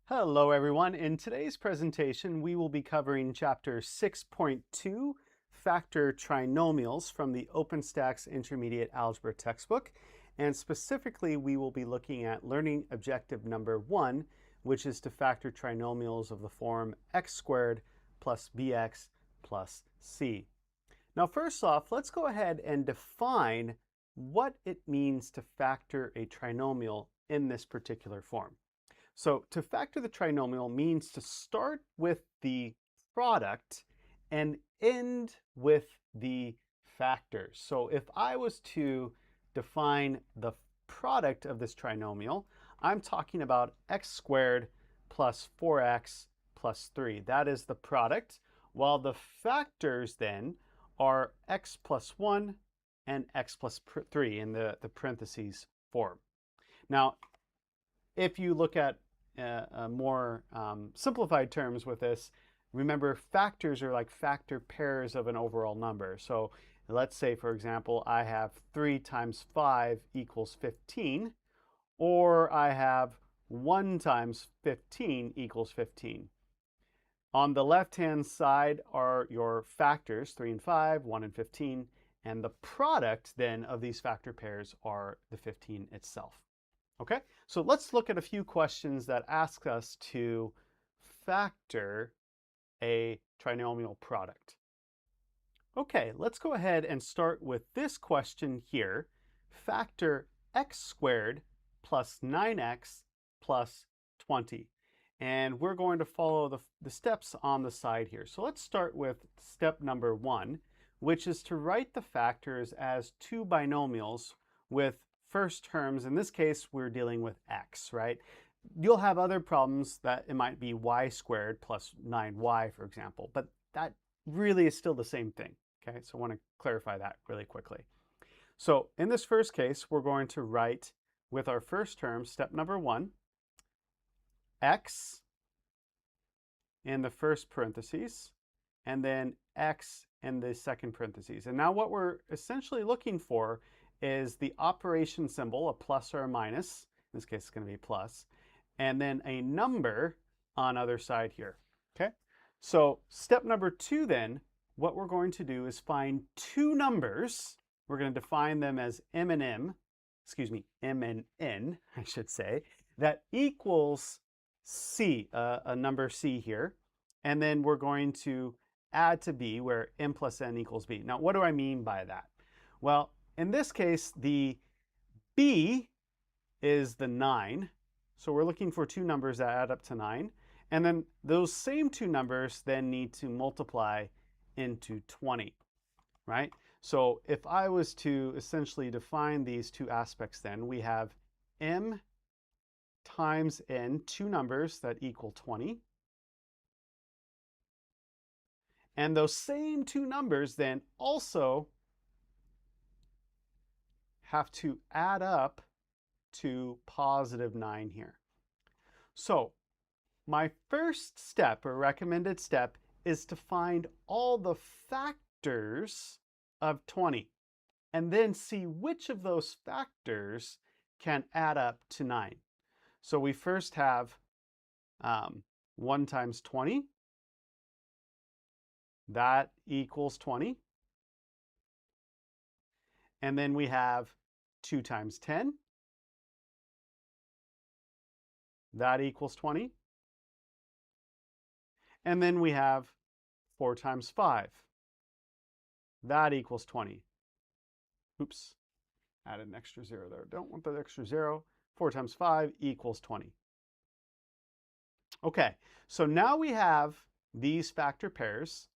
Hello everyone. In today's presentation, we will be covering Chapter 6.2, Factor Trinomials from the OpenStax Intermediate Algebra Textbook. And specifically, we will be looking at learning objective number 1, which is to factor trinomials of the form x squared plus bx plus c. Now, first off, let's go ahead and define what it means to factor a trinomial in this particular form. So to factor the trinomial means to start with the product and end with the factors. So if I was to define the product of this trinomial, I'm talking about x squared plus 4x plus 3. That is the product, while the factors then are x plus 1 and x plus 3 in the parentheses form. Now, if you look at more simplified terms with this, remember factors are like factor pairs of an overall number. So let's say, for example, I have 3 times 5 equals 15, or I have 1 times 15 equals 15. On the left-hand side are your factors, 3 and 5, 1 and 15, and the product then of these factor pairs are the 15 itself. Okay, so let's look at a few questions that ask us to factor a trinomial product. Okay, let's go ahead and start with this question here. Factor x squared plus 9x plus 20. And we're going to follow the steps on the side here. So let's start with step number 1, which is to write the factors as two binomials with first terms. In this case, we're dealing with x, right? You'll have other problems that it might be y squared plus 9y, for example, but that really is still the same thing, okay? So I want to clarify that really quickly. So in this first case, we're going to write with our first term, step number 1, x in the first parentheses, and then x in the second parentheses. And now what we're essentially looking for is the operation symbol, a plus or a minus. In this case, it's going to be plus. And then a number on other side here. Okay? So step number 2 then, what we're going to do is find two numbers. We're going to define them as m and n, I should say, that equals c, a number c here. And then we're going to add to b, where m plus n equals b. Now, what do I mean by that? Well, in this case, the b is the 9. So we're looking for two numbers that add up to 9. And then those same two numbers then need to multiply into 20, right? So if I was to essentially define these two aspects, then we have m times n, two numbers that equal 20. And those same two numbers then also have to add up to positive 9 here. So my first step, or recommended step, is to find all the factors of 20 and then see which of those factors can add up to 9. So we first have 1 times 20. That equals 20. And then we have 2 times 10. That equals 20. And then we have 4 times 5. That equals 20. Oops, added an extra 0 there. Don't want that extra 0. 4 times 5 equals 20. Okay, so now we have these factor pairs.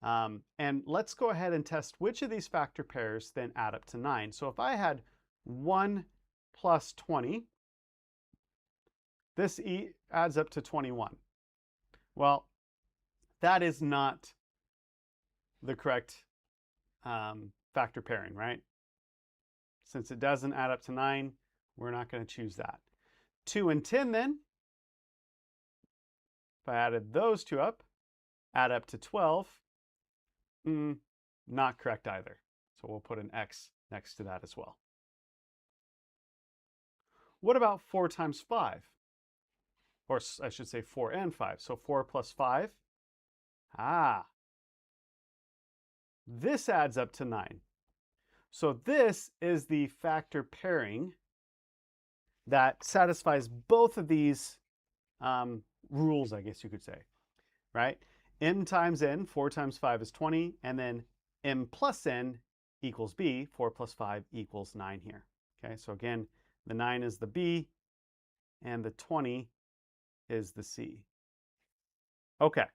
And let's go ahead and test which of these factor pairs then add up to 9. So if I had 1 plus 20, this adds up to 21. Well, that is not the correct factor pairing, right? Since it doesn't add up to 9, we're not going to choose that. 2 and 10 then, if I added those two up, add up to 12. Not correct either. So we'll put an X next to that as well. What about 4 times 5? or I should say 4 and 5. So 4 plus 5. This adds up to 9. So this is the factor pairing that satisfies both of these rules, I guess you could say, right? M times n, 4 times 5 is 20, and then m plus n equals b, 4 plus 5 equals 9 here. Okay, so again, the 9 is the b, and the 20 is the c. Okay,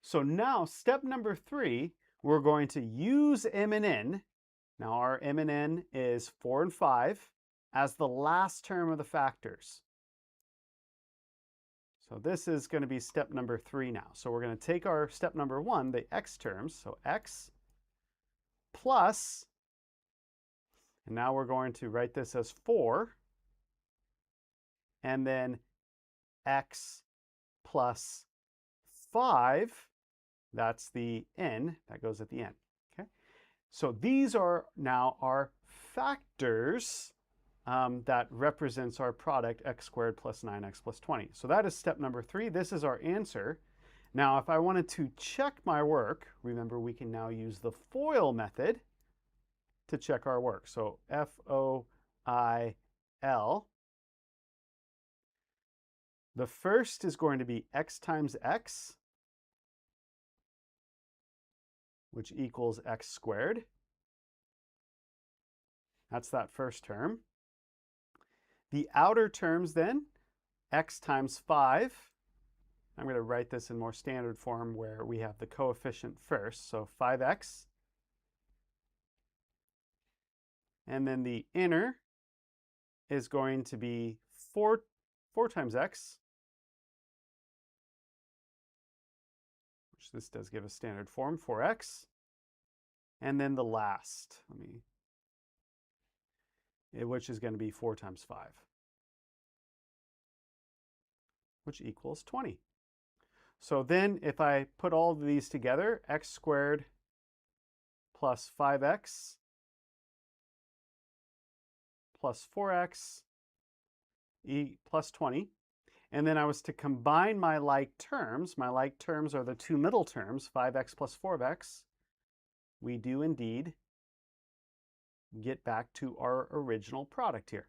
so now step number 3, we're going to use m and n. Now our m and n is 4 and 5 as the last term of the factors. So this is going to be step number 3 now. So we're going to take our step number 1, the x terms, so x plus, and now we're going to write this as 4, and then x plus 5, that's the n, that goes at the end. Okay, so these are now our factors that represents our product x squared plus 9x plus 20. So that is step number 3. This is our answer. Now, if I wanted to check my work, remember we can now use the FOIL method to check our work. So FOIL. The first is going to be x times x, which equals x squared. That's that first term. The outer terms then, x times 5. I'm going to write this in more standard form where we have the coefficient first, so 5x. And then the inner is going to be 4 times x, which this does give a standard form, 4x. And then the last, which is going to be 4 times 5, which equals 20. So then if I put all of these together, x squared plus 5x plus 4x plus 20, and then I was to combine my like terms are the two middle terms, 5x plus 4x, we do indeed get back to our original product here.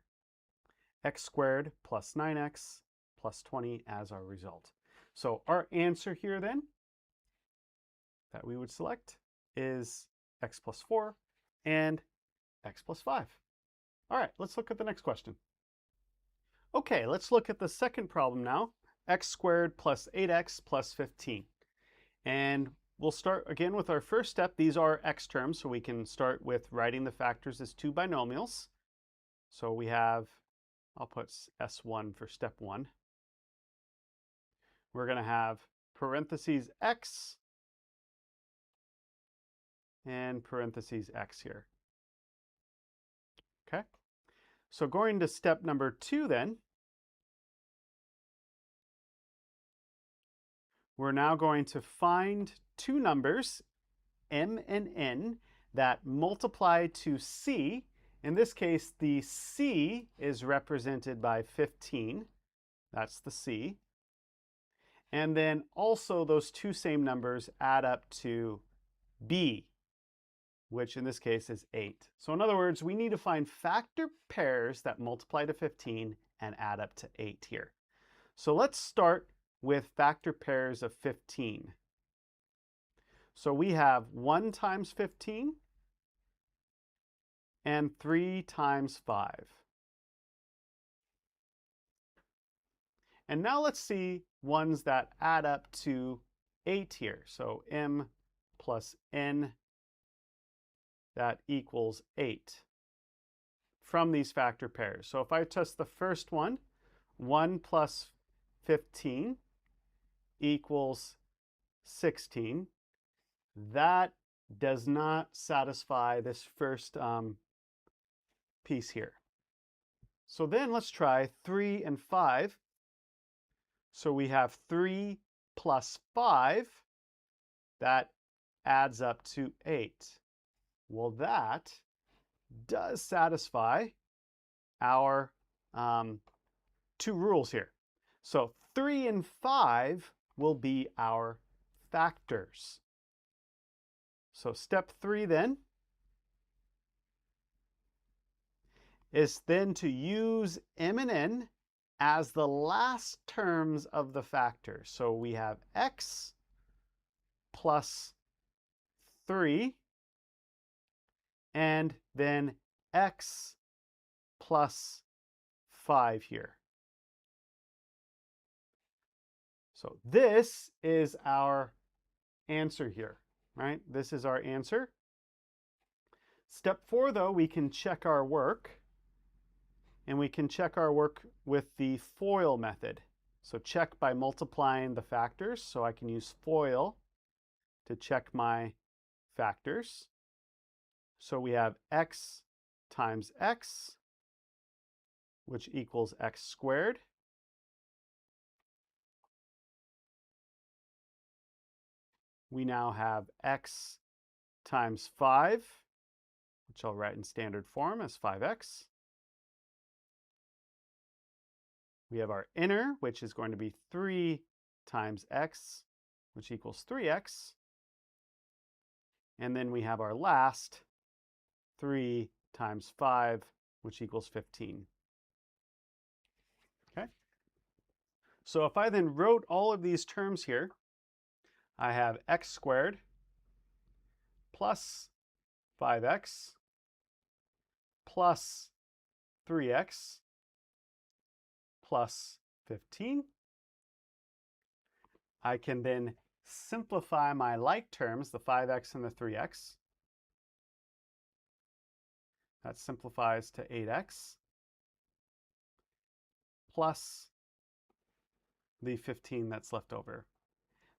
X squared plus 9x plus 20 as our result. So our answer here then that we would select is x plus 4 and x plus 5. All right, let's look at the next question. Okay, let's look at the second problem now, x squared plus 8x plus 15. And we'll start again with our first step. These are x terms, so we can start with writing the factors as two binomials. So we have, I'll put S1 for step 1. We're going to have parentheses x and parentheses x here. Okay, so going to step number 2 then, we're now going to find two numbers, m and n, that multiply to c. In this case, the c is represented by 15. That's the c. And then also those two same numbers add up to b, which in this case is 8. So in other words, we need to find factor pairs that multiply to 15 and add up to 8 here. So let's start with factor pairs of 15. So we have 1 times 15 and 3 times 5. And now let's see ones that add up to 8 here. So m plus n, that equals 8 from these factor pairs. So if I test the first one, 1 plus 15 equals 16. That does not satisfy this first piece here. So then let's try 3 and 5. So we have 3 plus 5. That adds up to 8. Well, that does satisfy our two rules here. So 3 and 5 will be our factors. So step 3 then is then to use m and n as the last terms of the factor. So we have x plus 3 and then x plus 5 here. So this is our answer here, right? This is our answer. Step 4, though, we can check our work. And we can check our work with the FOIL method. So check by multiplying the factors. So I can use FOIL to check my factors. So we have x times x, which equals x squared. We now have x times 5, which I'll write in standard form as 5x. We have our inner, which is going to be 3 times x, which equals 3x. And then we have our last, 3 times 5, which equals 15. Okay? So if I then wrote all of these terms here, I have x squared plus 5x plus 3x plus 15. I can then simplify my like terms, the 5x and the 3x. That simplifies to 8x plus the 15 that's left over.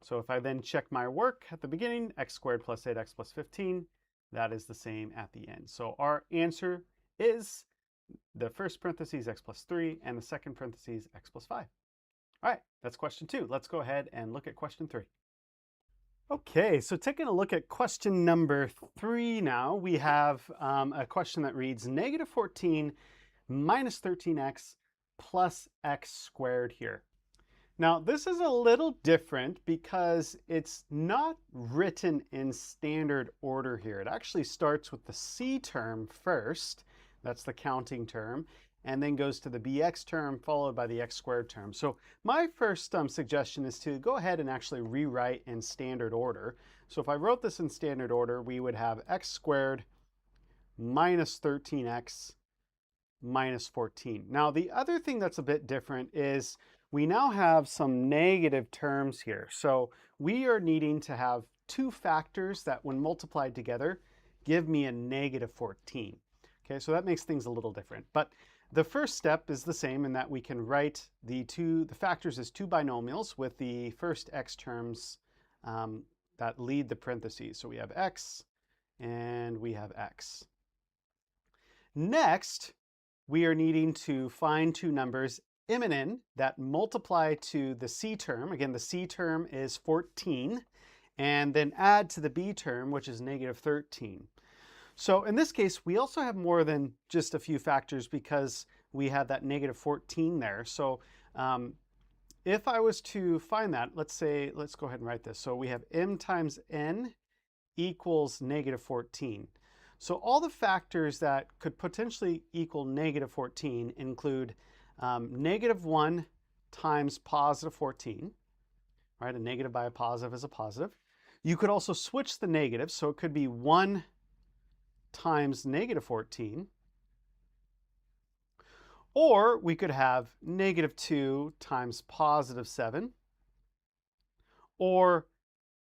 So if I then check my work at the beginning, x squared plus 8x plus 15, that is the same at the end. So our answer is the first parentheses x plus 3 and the second parentheses x plus 5. All right, that's question 2. Let's go ahead and look at question 3. Okay, so taking a look at question number 3 now, we have a question that reads negative 14 minus 13x plus x squared here. Now, this is a little different because it's not written in standard order here. It actually starts with the c term first, that's the counting term, and then goes to the bx term followed by the x squared term. So my first suggestion is to go ahead and actually rewrite in standard order. So if I wrote this in standard order, we would have x squared minus 13x minus 14. Now, the other thing that's a bit different is we now have some negative terms here. So we are needing to have two factors that when multiplied together give me a negative 14. Okay, so that makes things a little different. But the first step is the same in that we can write the factors as two binomials with the first x terms that lead the parentheses. So we have x and we have x. Next, we are needing to find two numbers m and n that multiply to the c term. Again, the c term is 14, and then add to the b term, which is negative 13. So in this case, we also have more than just a few factors because we have that negative 14 there. So if I was to find that, let's go ahead and write this. So we have m times n equals negative 14. So all the factors that could potentially equal negative 14 include negative 1 times positive 14, right? A negative by a positive is a positive. You could also switch the negatives, so it could be 1 times negative 14. Or we could have negative 2 times positive 7. Or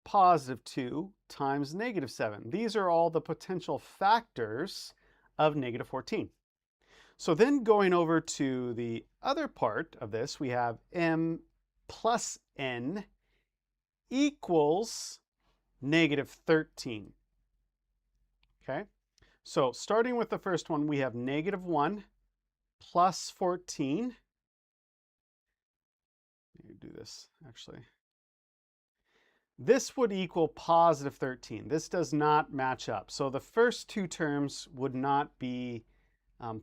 positive 2 times negative 7. These are all the potential factors of negative 14. So then going over to the other part of this, we have m plus n equals negative 13. Okay, so starting with the first one, we have negative 1 plus 14. Let me do this actually. This would equal positive 13. This does not match up. So the first two terms would not be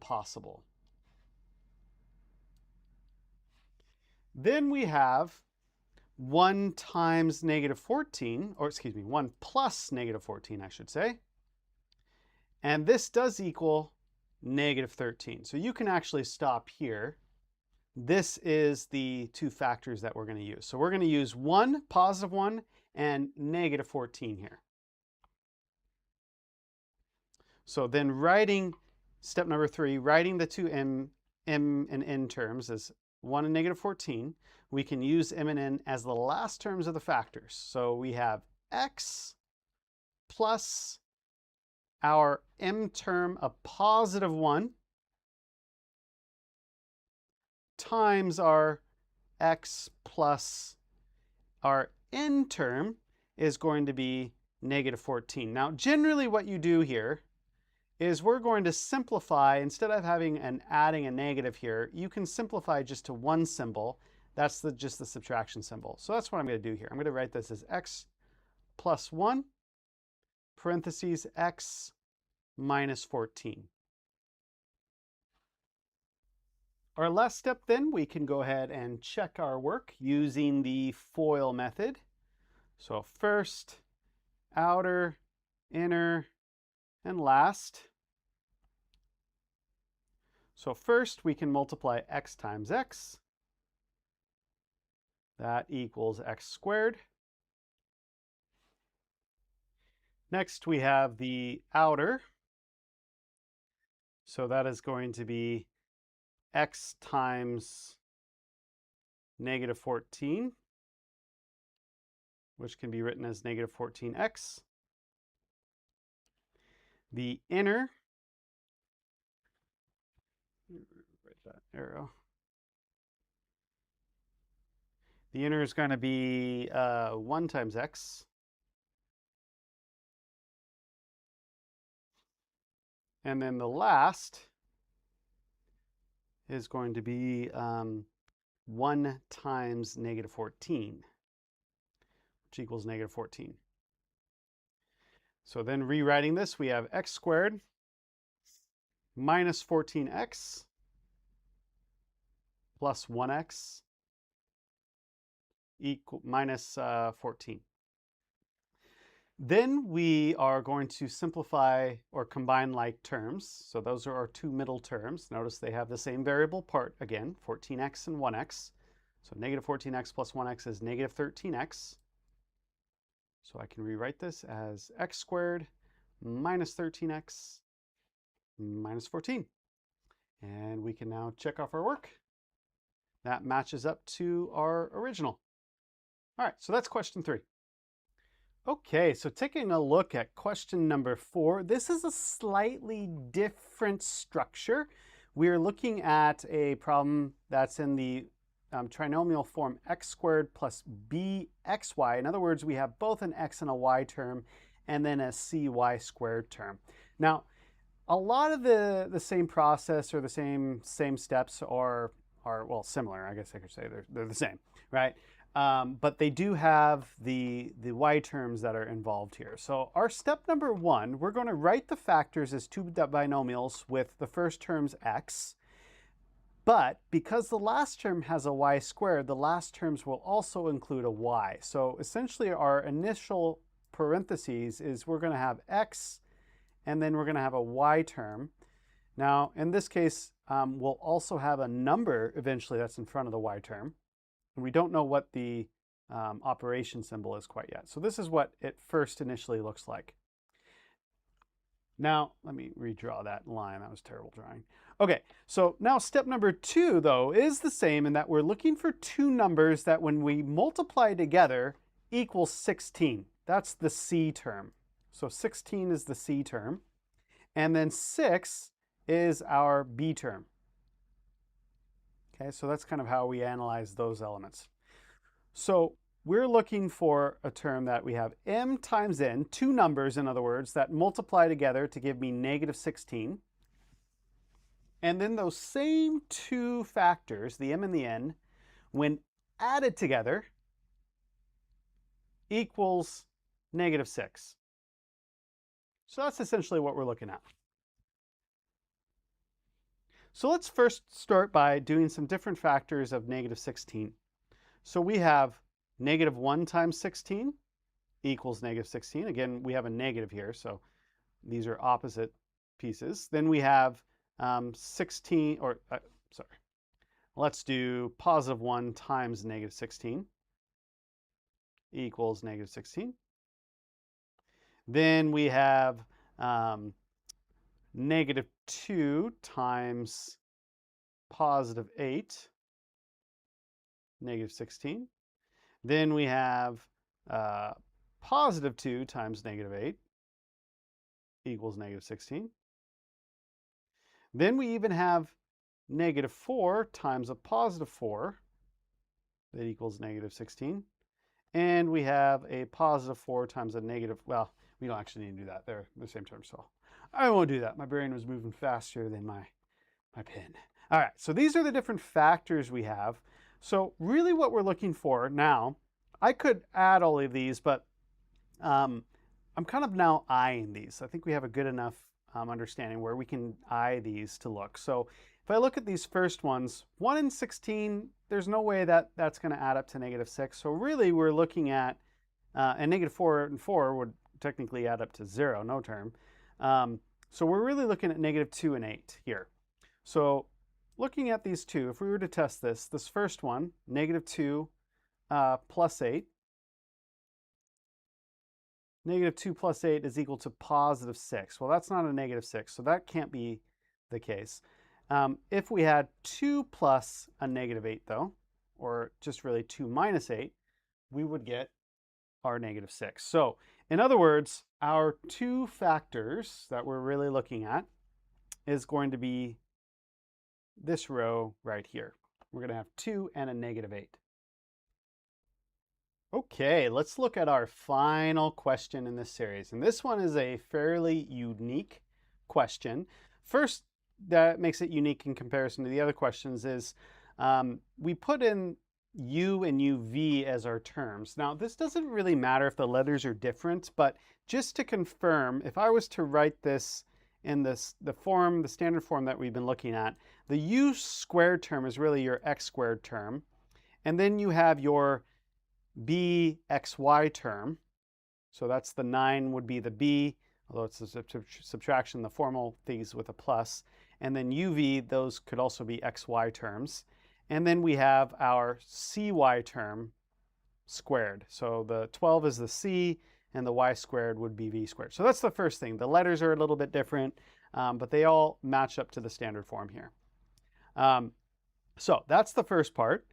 possible. Then we have 1 times negative 14, or excuse me, 1 plus negative 14, I should say. And this does equal negative 13. So you can actually stop here. This is the two factors that we're going to use. So we're going to use 1, positive 1, and negative 14 here. So then writing, step number 3, writing the two m and n terms as 1 and negative 14, we can use m and n as the last terms of the factors. So we have x plus our m term of positive 1 times our x plus our n term is going to be negative 14. Now, generally what you do here is we're going to simplify. Instead of having and adding a negative here, you can simplify just to one symbol. That's just the subtraction symbol. So that's what I'm going to do here. I'm going to write this as x plus 1, parentheses, x minus 14. Our last step then, we can go ahead and check our work using the FOIL method. So first, outer, inner, and last. So first we can multiply x times x. That equals x squared. Next we have the outer. So that is going to be x times negative 14, which can be written as negative 14x. The inner, write that arrow. The inner is going to be 1 times x. And then the last is going to be 1 times negative 14, which equals negative 14. So then rewriting this, we have x squared minus 14x plus 1x equal minus 14. Then we are going to simplify or combine like terms. So those are our two middle terms. Notice they have the same variable part again, 14x and 1x. So negative 14x plus 1x is negative 13x. So I can rewrite this as x squared minus 13x minus 14. And we can now check off our work. That matches up to our original. All right, so that's question 3. Okay, so taking a look at question number 4, this is a slightly different structure. We're looking at a problem that's in the trinomial form x squared plus bxy. In other words, we have both an x and a y term and then a cy squared term. Now, a lot of the same process or the same steps are well, similar. I guess I could say they're the same, right? But they do have the y terms that are involved here. So our step number 1, we're going to write the factors as two binomials with the first term's x. But because the last term has a y squared, the last terms will also include a y. So essentially our initial parentheses is we're going to have x and then we're going to have a y term. Now in this case, we'll also have a number eventually that's in front of the y term. And we don't know what the operation symbol is quite yet. So this is what it first initially looks like. Now, let me redraw that line. That was terrible drawing. Okay, so now step number 2, though, is the same in that we're looking for two numbers that when we multiply together equals 16. That's the C term. So 16 is the C term. And then 6 is our B term. Okay, so that's kind of how we analyze those elements. So we're looking for a term that we have m times n, two numbers in other words, that multiply together to give me negative 16. And then those same two factors, the m and the n, when added together equals negative 6. So that's essentially what we're looking at. So let's first start by doing some different factors of negative 16. So we have negative 1 times 16 equals negative 16. Again, we have a negative here, so these are opposite pieces. Then we have 16, or sorry, let's do positive 1 times negative 16 equals negative 16. Then we have negative 2 times positive 8, negative 16. Then we have positive 2 times negative 8 equals negative 16. Then we even have negative 4 times a positive 4 that equals negative 16. And we have a positive 4 times a negative, well, we don't actually need to do that. They're the same term, so I won't do that. My brain was moving faster than my pen. All right, so these are the different factors we have. So really what we're looking for now, I could add all of these, but I'm kind of now eyeing these. I think we have a good enough understanding where we can eye these to look. So if I look at these first ones, 1 and 16, there's no way that that's going to add up to negative 6. So really we're looking at, and negative 4 and 4 would technically add up to 0, no term. So we're really looking at negative 2 and 8 here. So looking at these two, if we were to test this first one, negative 2 plus 8, negative 2 plus 8 is equal to positive 6. Well, that's not a negative 6, so that can't be the case. If we had 2 plus a negative 8, though, or just really 2 minus 8, we would get our negative 6. So, in other words, our two factors that we're really looking at is going to be this row right here. We're going to have 2 and a negative 8. Okay, let's look at our final question in this series. And this one is a fairly unique question. First, that makes it unique in comparison to the other questions is we put in U and UV as our terms. Now, this doesn't really matter if the letters are different, but just to confirm, if I was to write this in the standard form that we've been looking at, the U squared term is really your X squared term. And then you have your BXY term. So that's the 9 would be the B, although it's a subtraction, the formal things with a plus. And then UV, those could also be XY terms. And then we have our CY term squared. So the 12 is the C, and the Y squared would be V squared. So that's the first thing. The letters are a little bit different, but they all match up to the standard form here. So that's the first part.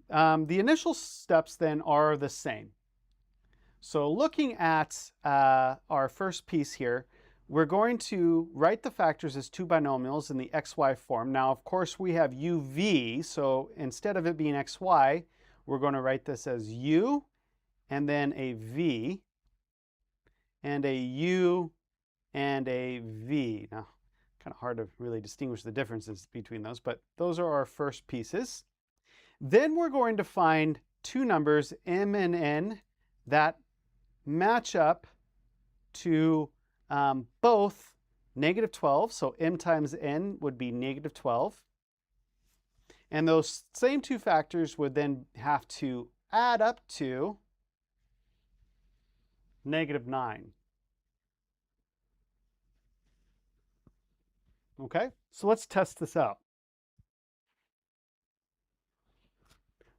The initial steps then are the same. So looking at our first piece here, we're going to write the factors as two binomials in the xy form. Now, of course, we have uv, so instead of it being xy, we're going to write this as u, and then a v, and a u, and a v. Now, kind of hard to really distinguish the differences between those, but those are our first pieces. Then we're going to find two numbers, m and n, that match up to both negative 12, so m times n would be negative 12. And those same two factors would then have to add up to negative 9. Okay, so let's test this out.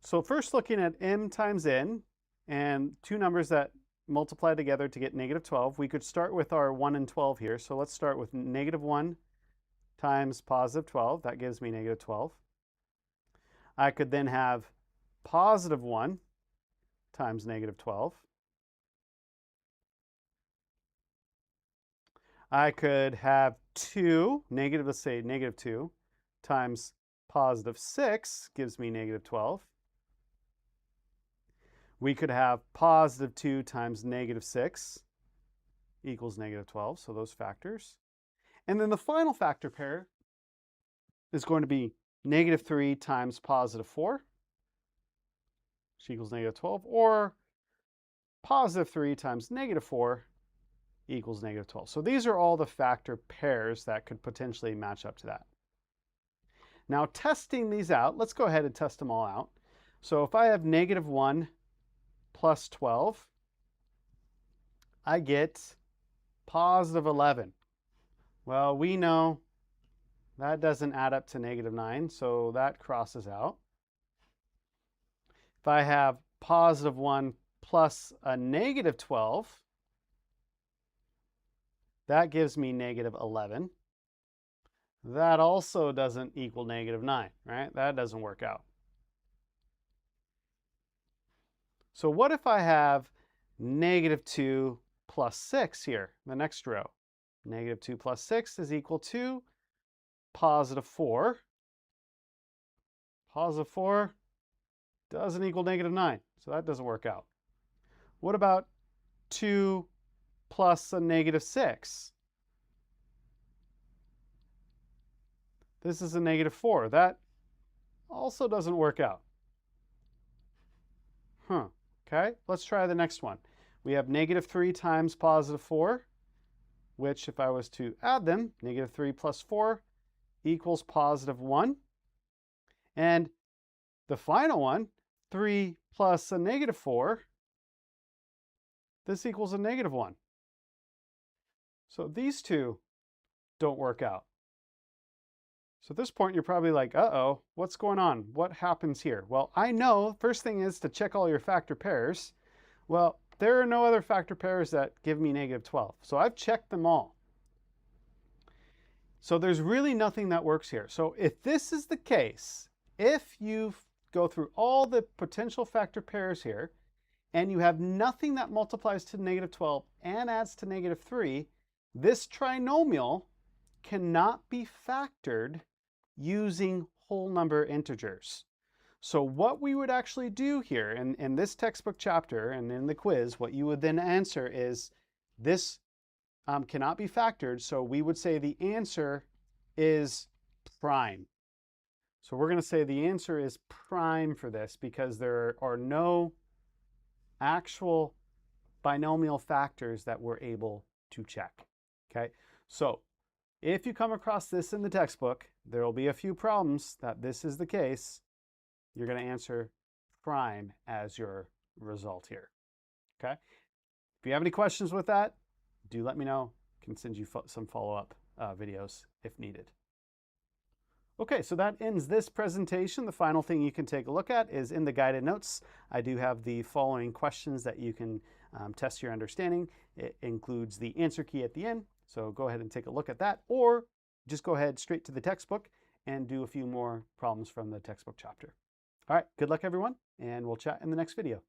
So first looking at m times n, and two numbers that multiply together to get negative 12, we could start with our 1 and 12 here. So let's start with negative 1 times positive 12. That gives me negative 12. I could then have positive 1 times negative 12. I could have 2, negative, let's say negative 2, times positive 6 gives me negative 12. We could have positive 2 times negative 6 equals negative 12, so those factors. And then the final factor pair is going to be negative 3 times positive 4, which equals negative 12, or positive 3 times negative 4 equals negative 12. So these are all the factor pairs that could potentially match up to that. Now testing these out, let's go ahead and test them all out. So if I have negative 1 plus 12, I get positive 11. Well, we know that doesn't add up to negative 9, so that crosses out. If I have positive 1 plus a negative 12, that gives me negative 11. That also doesn't equal negative 9, right? That doesn't work out. So what if I have negative 2 plus 6 here, the next row? Negative 2 plus 6 is equal to positive 4. Positive 4 doesn't equal negative 9, so that doesn't work out. What about 2 plus a negative 6? This is a negative 4. That also doesn't work out. Okay, let's try the next one. We have negative 3 times positive 4, which if I was to add them, negative 3 plus 4 equals positive 1. And the final one, 3 plus a negative 4, this equals a negative 1. So these two don't work out. So at this point, you're probably like, uh-oh, what's going on? What happens here? Well, I know, first thing is to check all your factor pairs. Well, there are no other factor pairs that give me negative 12. So I've checked them all. So there's really nothing that works here. So if this is the case, if you go through all the potential factor pairs here, and you have nothing that multiplies to negative 12 and adds to negative 3, this trinomial cannot be factored using whole number integers. So what we would actually do here in this textbook chapter and in the quiz, what you would then answer is this cannot be factored, so we would say the answer is prime. So we're going to say the answer is prime for this because there are no actual binomial factors that we're able to check. Okay, so if you come across this in the textbook, there will be a few problems that this is the case. You're going to answer prime as your result here. Okay, if you have any questions with that, do let me know. I can send you some follow-up videos if needed. Okay, so that ends this presentation. The final thing you can take a look at is in the guided notes. I do have the following questions that you can test your understanding. It includes the answer key at the end, so go ahead and take a look at that, or just go ahead straight to the textbook and do a few more problems from the textbook chapter. All right, good luck everyone, and we'll chat in the next video.